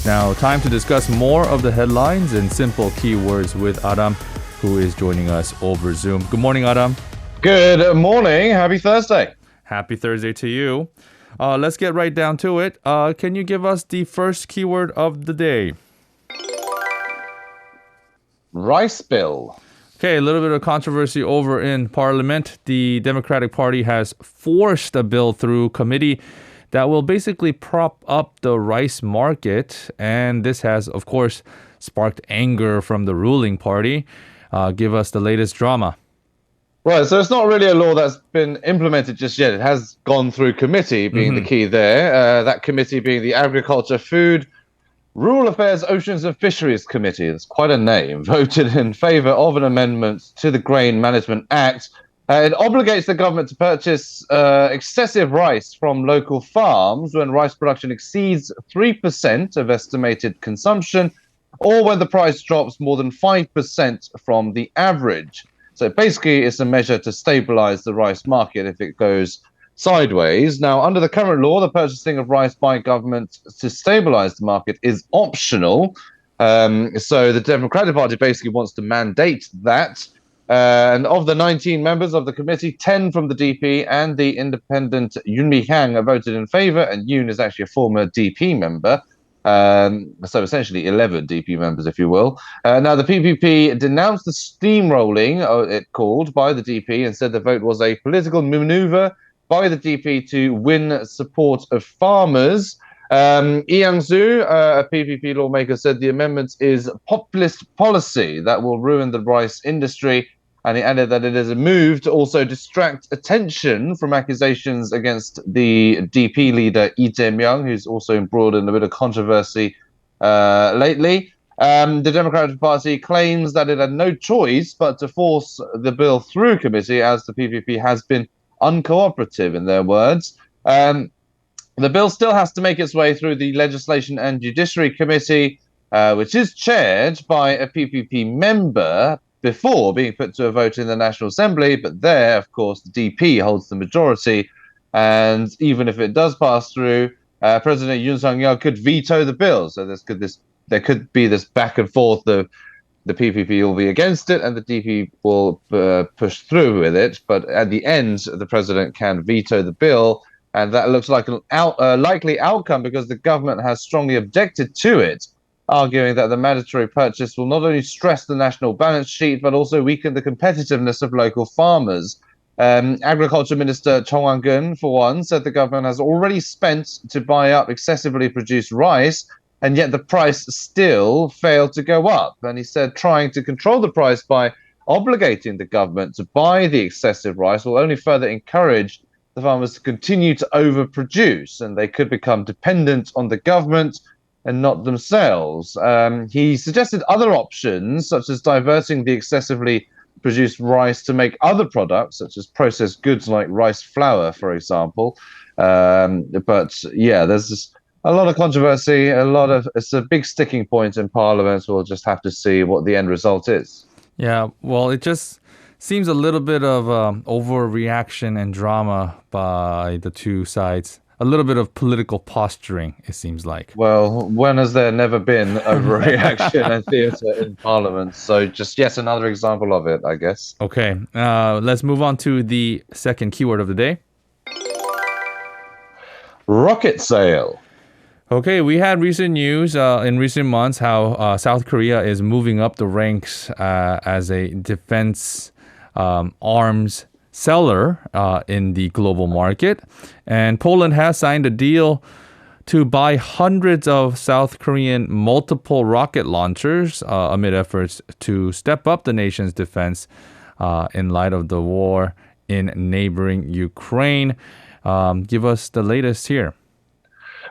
Now, time to discuss more of the headlines and simple keywords with Aram, who is joining us over Zoom. Good morning, Aram. Good morning. Happy Thursday. Happy Thursday to you. Let's get right down to it. Can you give us the first keyword of the day? Rice bill. Okay, a little bit of controversy over in Parliament. The Democratic Party has forced a bill through committee that will basically prop up the rice market. And this has, of course, sparked anger from the ruling party. Give us the latest drama. Right, so it's not really a law that's been implemented just yet. It has gone through committee, being the key there. That committee being the Agriculture, Food, Rural Affairs, Oceans and Fisheries Committee. It's quite a name. Voted in favour of an amendment to the Grain Management Act. It obligates the government to purchase excessive rice from local farms when rice production exceeds 3% of estimated consumption, or when the price drops more than 5% from the average. So basically, it's a measure to stabilize the rice market if it goes sideways. Now, under the current law, the purchasing of rice by government to stabilize the market is optional. So the Democratic Party basically wants to mandate that. And of the 19 members of the committee, 10 from the DP and the independent Yoon Mi-hyang have voted in favor, and Yoon is actually a former DP member. So essentially 11 DP members, if you will. Now, the PPP denounced the steamrolling, it called, by the DP and said the vote was a political maneuver by the DP to win support of farmers. Lee Yang-soo, a PPP lawmaker, said the amendment is populist policy that will ruin the rice industry. And he added that it is a move to also distract attention from accusations against the DP leader Lee Jae-myung, who's also embroiled in a bit of controversy lately. The Democratic Party claims that it had no choice but to force the bill through committee, as the PPP has been uncooperative, in their words. The bill still has to make its way through the Legislation and Judiciary Committee, which is chaired by a PPP member, before being put to a vote in the National Assembly. But there, of course, the DP holds the majority. And even if it does pass through, President Yoon Suk-yeol could veto the bill. So there could be this back and forth. The PPP will be against it and the DP will push through with it. But at the end, the president can veto the bill. And that looks like a likely outcome because the government has strongly objected to it, arguing that the mandatory purchase will not only stress the national balance sheet, but also weaken the competitiveness of local farmers. Agriculture Minister Chung Wang-gun, for one, said the government has already spent to buy up excessively produced rice, and yet the price still failed to go up. And he said trying to control the price by obligating the government to buy the excessive rice will only further encourage the farmers to continue to overproduce, and they could become dependent on the government and not themselves. He suggested other options, such as diverting the excessively produced rice to make other products, such as processed goods like rice flour, for example. But yeah, there's a lot of controversy, it's a big sticking point in Parliament. We'll just have to see what the end result is. Yeah, well, it just seems a little bit of overreaction and drama by the two sides. A little bit of political posturing, it seems like. Well, when has there never been overreaction and theatre in Parliament? So just yet another example of it, I guess. Okay, let's move on to the second keyword of the day. Rocket sale. Okay, we had recent news in recent months how South Korea is moving up the ranks as a defense arms seller in the global market. And Poland has signed a deal to buy hundreds of South Korean multiple rocket launchers amid efforts to step up the nation's defense in light of the war in neighboring Ukraine. Give us the latest here.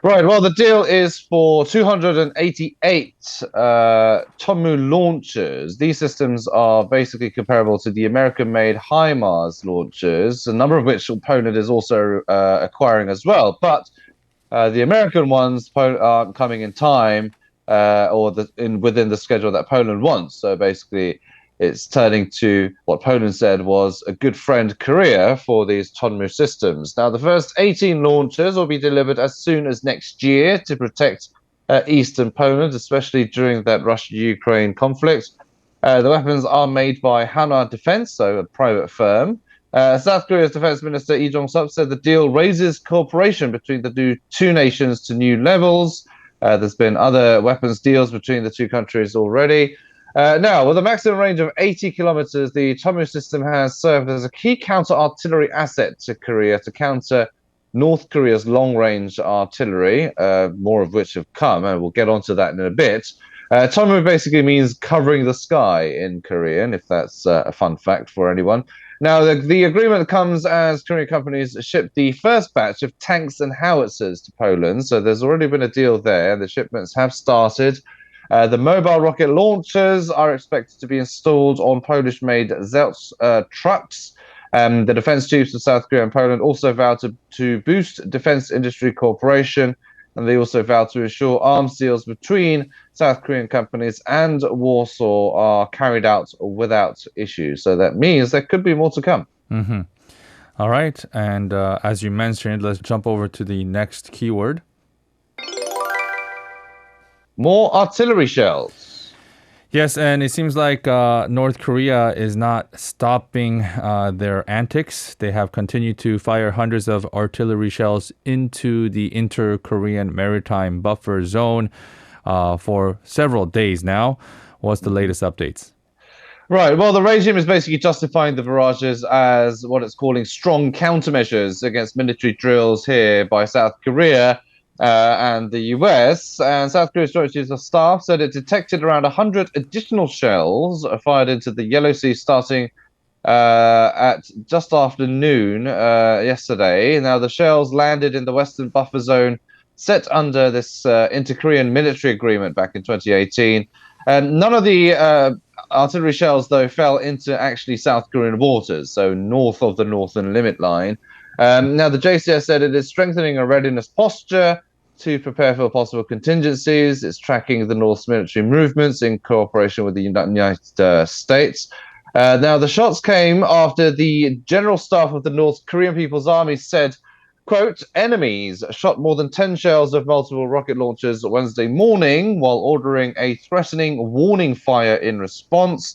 Right, well, the deal is for 288 Chunmoo launchers. These systems are basically comparable to the American-made HIMARS launchers, a number of which Poland is also acquiring as well. But the American ones aren't coming in time within the schedule that Poland wants. So basically, it's turning to what Poland said was a good friend Korea for these Chunmoo systems. Now, the first 18 launchers will be delivered as soon as next year to protect eastern Poland, especially during that Russia-Ukraine conflict. The weapons are made by Hanwha Defense, so a private firm. South Korea's Defense Minister Lee Jong-suk said the deal raises cooperation between the two nations to new levels. There's been other weapons deals between the two countries already. Now, with a maximum range of 80 kilometers, the Tomu system has served as a key counter-artillery asset to Korea to counter North Korea's long-range artillery, more of which have come, and we'll get onto that in a bit. Tomu basically means covering the sky in Korean, if that's a fun fact for anyone. Now, the agreement comes as Korean companies shipped the first batch of tanks and howitzers to Poland, so there's already been a deal there. The shipments have started. The mobile rocket launchers are expected to be installed on Polish-made Zelts trucks. The defense chiefs of South Korea and Poland also vowed to boost defense industry cooperation, and they also vowed to ensure arms deals between South Korean companies and Warsaw are carried out without issue. So that means there could be more to come. Mm-hmm. All right. And as you mentioned, let's jump over to the next keyword. More artillery shells. Yes, and it seems like North Korea is not stopping their antics. They have continued to fire hundreds of artillery shells into the inter-Korean maritime buffer zone for several days now. What's the latest updates? Right. Well, the regime is basically justifying the barrages as what it's calling strong countermeasures against military drills here by South Korea and the US. And South Korea's Joint Chiefs of Staff said it detected around 100 additional shells fired into the Yellow Sea starting at just after noon yesterday. Now, the shells landed in the Western Buffer Zone set under this inter-Korean military agreement back in 2018. None of the artillery shells, though, fell into actually South Korean waters, so north of the northern limit line. Now, the JCS said it is strengthening a readiness posture to prepare for possible contingencies. It's tracking the North's military movements in cooperation with the United States. Now, the shots came after the General Staff of the North Korean People's Army said, quote, enemies shot more than 10 shells of multiple rocket launchers Wednesday morning while ordering a threatening warning fire in response.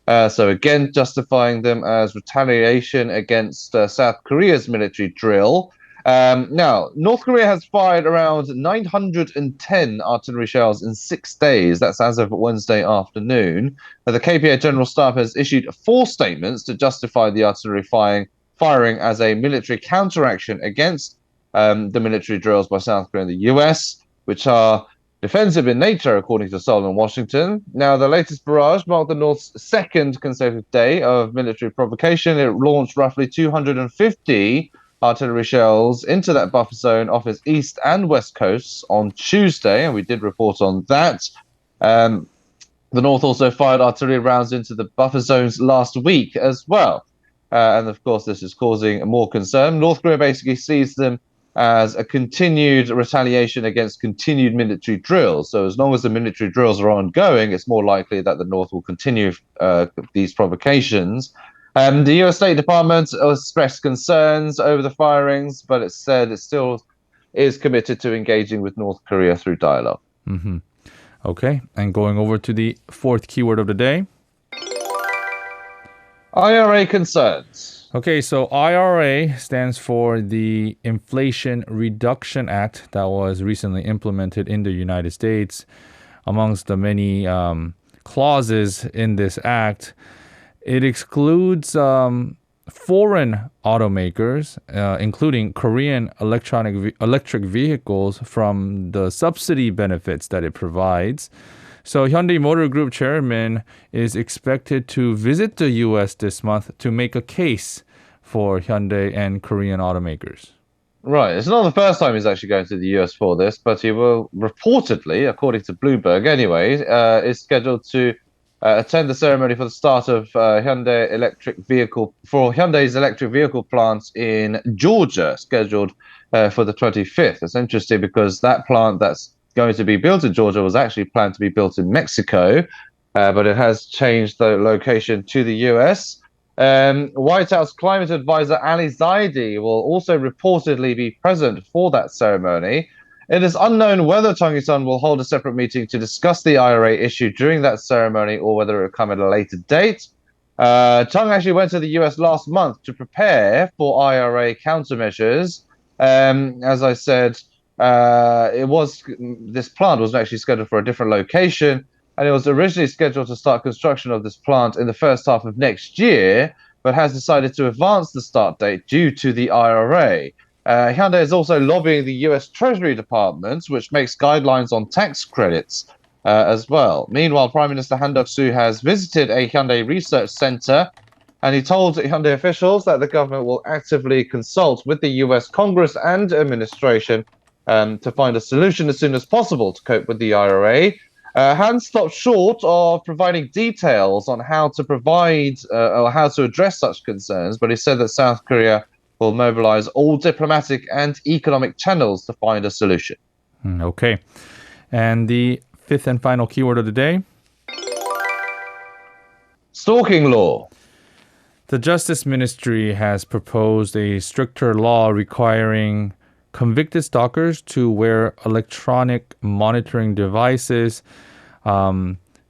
So again, justifying them as retaliation against South Korea's military drill. Now, North Korea has fired around 910 artillery shells in 6 days. That's as of Wednesday afternoon. The KPA General Staff has issued 4 statements to justify the artillery firing as a military counteraction against the military drills by South Korea and the US, which are defensive in nature, according to Seoul and Washington. Now, the latest barrage marked the North's second consecutive day of military provocation. It launched roughly 250 artillery shells into that buffer zone off its east and west coasts on Tuesday, and we did report on that. The North also fired artillery rounds into the buffer zones last week as well. And of course, this is causing more concern. North Korea basically sees them as a continued retaliation against continued military drills. So as long as the military drills are ongoing, it's more likely that the North will continue these provocations. The US State Department expressed concerns over the firings, but it said it still is committed to engaging with North Korea through dialogue. Mm-hmm. Okay, and going over to the fourth keyword of the day. IRA concerns. Okay, so IRA stands for the Inflation Reduction Act that was recently implemented in the United States. Amongst the many clauses in this act, it excludes foreign automakers, including Korean electric vehicles, from the subsidy benefits that it provides. So Hyundai Motor Group chairman is expected to visit the U.S. this month to make a case for Hyundai and Korean automakers. Right. It's not the first time he's actually going to the US for this, but he will reportedly, according to Bloomberg anyway, is scheduled to attend the ceremony for the start of Hyundai's electric vehicle plants in Georgia, scheduled for the 25th. It's interesting because that plant that's going to be built in Georgia was actually planned to be built in Mexico, but it has changed the location to the US. White House climate advisor Ali Zaidi will also reportedly be present for that ceremony. It is unknown whether Chung Il-sung will hold a separate meeting to discuss the IRA issue during that ceremony or whether it will come at a later date. Chung actually went to the US last month to prepare for IRA countermeasures. As I said, this plant was actually scheduled for a different location, and it was originally scheduled to start construction of this plant in the first half of next year, but has decided to advance the start date due to the IRA. Hyundai is also lobbying the US Treasury Department, which makes guidelines on tax credits as well. Meanwhile, Prime Minister Han Duck-soo has visited a Hyundai research center, and he told Hyundai officials that the government will actively consult with the US Congress and administration to find a solution as soon as possible to cope with the IRA. Han stopped short of providing details on how to provide or how to address such concerns, but he said that South Korea will mobilize all diplomatic and economic channels to find a solution. Okay. And the fifth and final keyword of the day? Stalking law. The Justice Ministry has proposed a stricter law requiring convicted stalkers to wear electronic monitoring devices.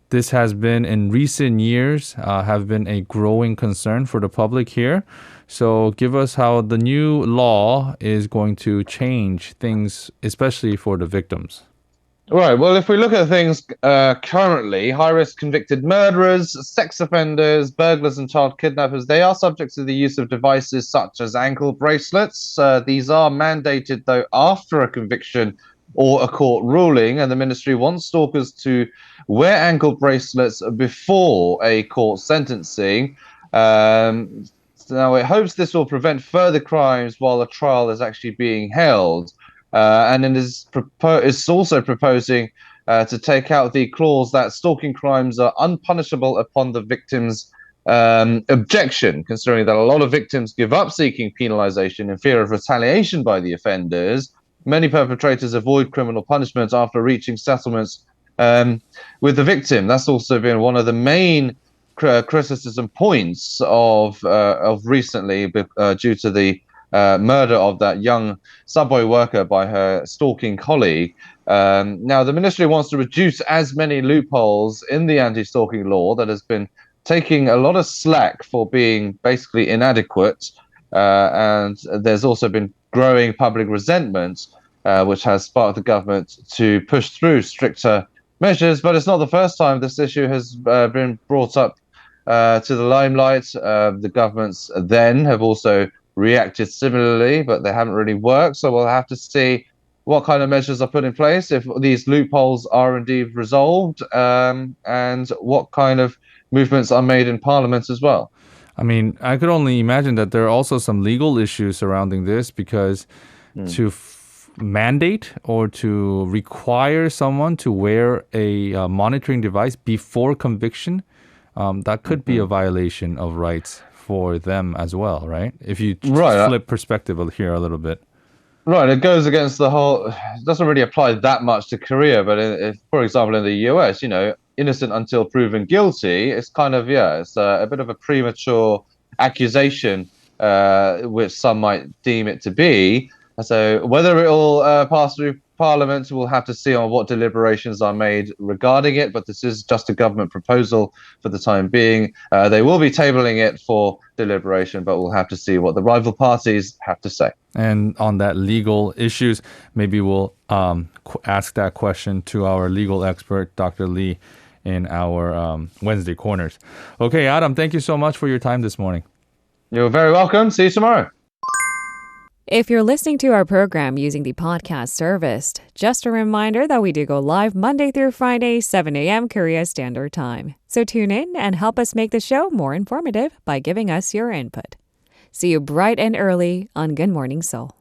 This has been, in recent years, have been a growing concern for the public here. So give us how the new law is going to change things, especially for the victims. Right. Well, if we look at things currently, high-risk convicted murderers, sex offenders, burglars, and child kidnappers, they are subject to the use of devices such as ankle bracelets. These are mandated, though, after a conviction or a court ruling, and the ministry wants stalkers to wear ankle bracelets before a court sentencing. Now, it hopes this will prevent further crimes while a trial is actually being held. And it is also proposing to take out the clause that stalking crimes are unpunishable upon the victim's objection, considering that a lot of victims give up seeking penalization in fear of retaliation by the offenders. Many perpetrators avoid criminal punishment after reaching settlements with the victim. That's also been one of the main criticism points of recently due to the murder of that young subway worker by her stalking colleague. Now, the ministry wants to reduce as many loopholes in the anti-stalking law that has been taking a lot of slack for being basically inadequate. And there's also been growing public resentment, which has sparked the government to push through stricter measures. But it's not the first time this issue has been brought up to the limelight. The governments then have also reacted similarly, but they haven't really worked. So we'll have to see what kind of measures are put in place, if these loopholes are indeed resolved, and what kind of movements are made in Parliament as well. I mean, I could only imagine that there are also some legal issues surrounding this because to mandate or to require someone to wear a monitoring device before conviction, that could be a violation of rights for them as well, right? If you flip perspective here a little bit. Right, it goes against the whole. It doesn't really apply that much to Korea, but if, for example, in the US, innocent until proven guilty, it's kind of it's a bit of a premature accusation, which some might deem it to be. So whether it will pass through Parliament, we'll have to see on what deliberations are made regarding it. But this is just a government proposal for the time being. They will be tabling it for deliberation, but we'll have to see what the rival parties have to say. And on that legal issues, maybe we'll ask that question to our legal expert, Dr. Lee, in our Wednesday Corners. Okay, Adam, thank you so much for your time this morning. You're very welcome. See you tomorrow. If you're listening to our program using the podcast service, just a reminder that we do go live Monday through Friday, 7 a.m. Korea Standard Time. So tune in and help us make the show more informative by giving us your input. See you bright and early on Good Morning Seoul.